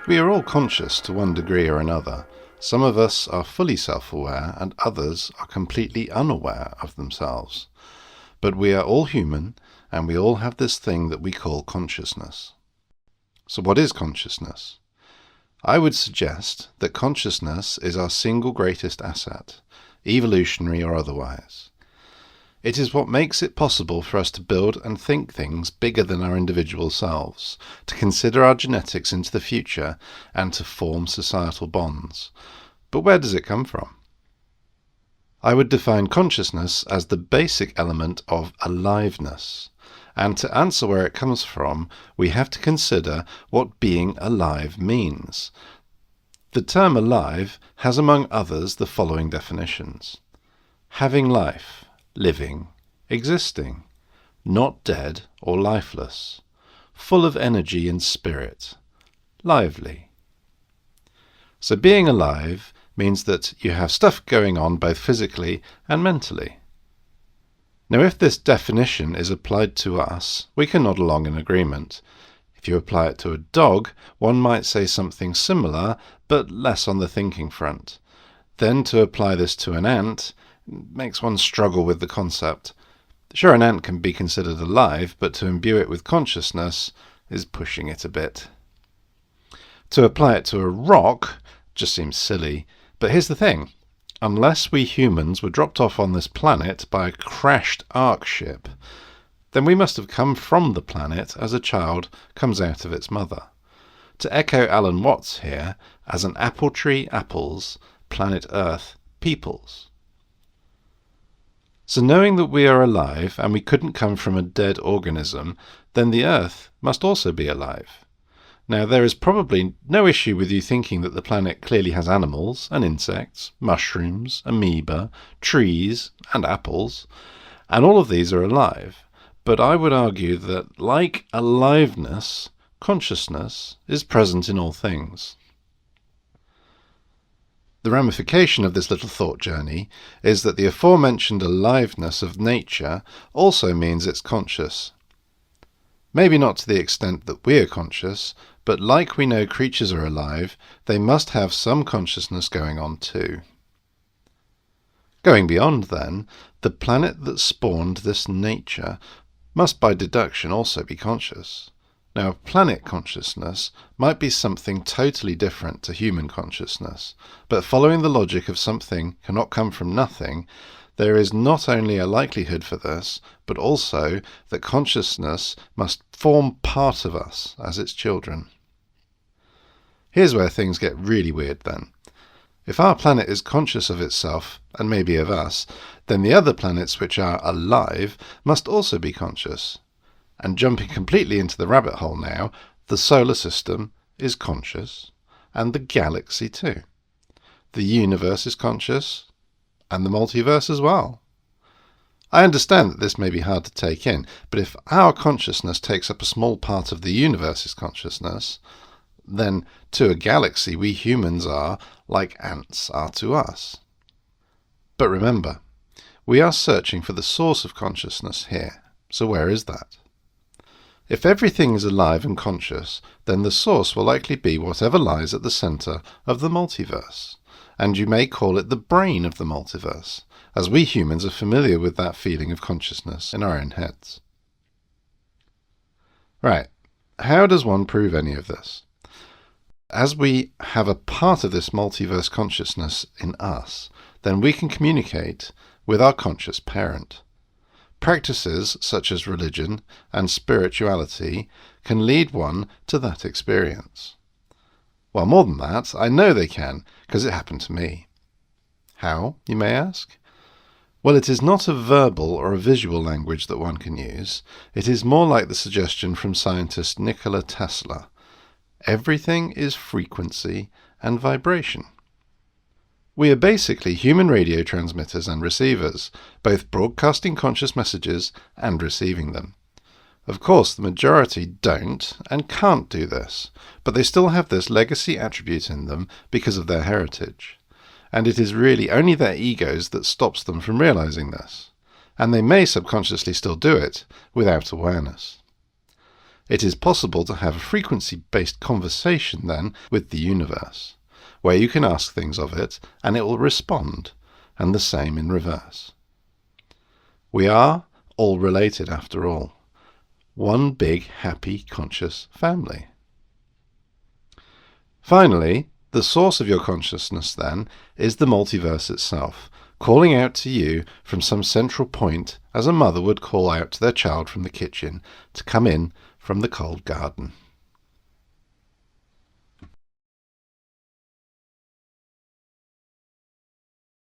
We are all conscious to one degree or another. Some of us are fully self-aware and others are completely unaware of themselves. But we are all human and we all have this thing that we call consciousness. So what is consciousness? I would suggest that consciousness is our single greatest asset, evolutionary or otherwise. It is what makes it possible for us to build and think things bigger than our individual selves, to consider our genetics into the future, and to form societal bonds. But where does it come from? I would define consciousness as the basic element of aliveness. And to answer where it comes from, we have to consider what being alive means. The term alive has among others the following definitions: having life, living, existing, not dead or lifeless, full of energy and spirit, lively. So being alive means that you have stuff going on both physically and mentally. Now, if this definition is applied to us, we can nod along in agreement. If you apply it to a dog, one might say something similar, but less on the thinking front. Then to apply this to an ant makes one struggle with the concept. Sure, an ant can be considered alive, but to imbue it with consciousness is pushing it a bit. To apply it to a rock just seems silly, but here's the thing. Unless we humans were dropped off on this planet by a crashed ark ship, then we must have come from the planet as a child comes out of its mother. To echo Alan Watts here, as an apple tree apples, planet Earth peoples. So knowing that we are alive and we couldn't come from a dead organism, then the Earth must also be alive. Now, there is probably no issue with you thinking that the planet clearly has animals and insects, mushrooms, amoeba, trees, and apples, and all of these are alive. But I would argue that, like aliveness, consciousness is present in all things. The ramification of this little thought journey is that the aforementioned aliveness of nature also means it's conscious. Maybe not to the extent that we are conscious, but like we know creatures are alive, they must have some consciousness going on too. Going beyond then, the planet that spawned this nature must by deduction also be conscious. Now, planet consciousness might be something totally different to human consciousness, but following the logic of something cannot come from nothing, there is not only a likelihood for this, but also that consciousness must form part of us as its children. Here's where things get really weird then. If our planet is conscious of itself, and maybe of us, then the other planets which are alive must also be conscious. And jumping completely into the rabbit hole now, the solar system is conscious, and the galaxy too. The universe is conscious, and the multiverse as well. I understand that this may be hard to take in, but if our consciousness takes up a small part of the universe's consciousness, then to a galaxy we humans are like ants are to us. But remember, we are searching for the source of consciousness here, so where is that? If everything is alive and conscious, then the source will likely be whatever lies at the centre of the multiverse, and you may call it the brain of the multiverse, as we humans are familiar with that feeling of consciousness in our own heads. Right, how does one prove any of this? As we have a part of this multiverse consciousness in us, then we can communicate with our conscious parent. Practices such as religion and spirituality can lead one to that experience. Well, more than that, I know they can, because it happened to me. How, you may ask? Well, it is not a verbal or a visual language that one can use. It is more like the suggestion from scientist Nikola Tesla. Everything is frequency and vibration. We are basically human radio transmitters and receivers, both broadcasting conscious messages and receiving them. Of course, the majority don't and can't do this, but they still have this legacy attribute in them because of their heritage. And it is really only their egos that stops them from realizing this. And they may subconsciously still do it without awareness. It is possible to have a frequency-based conversation then with the universe, where you can ask things of it and it will respond, and the same in reverse. We are all related after all. One big, happy, conscious family. Finally, the source of your consciousness then is the multiverse itself, calling out to you from some central point as a mother would call out to their child from the kitchen to come in from the cold garden.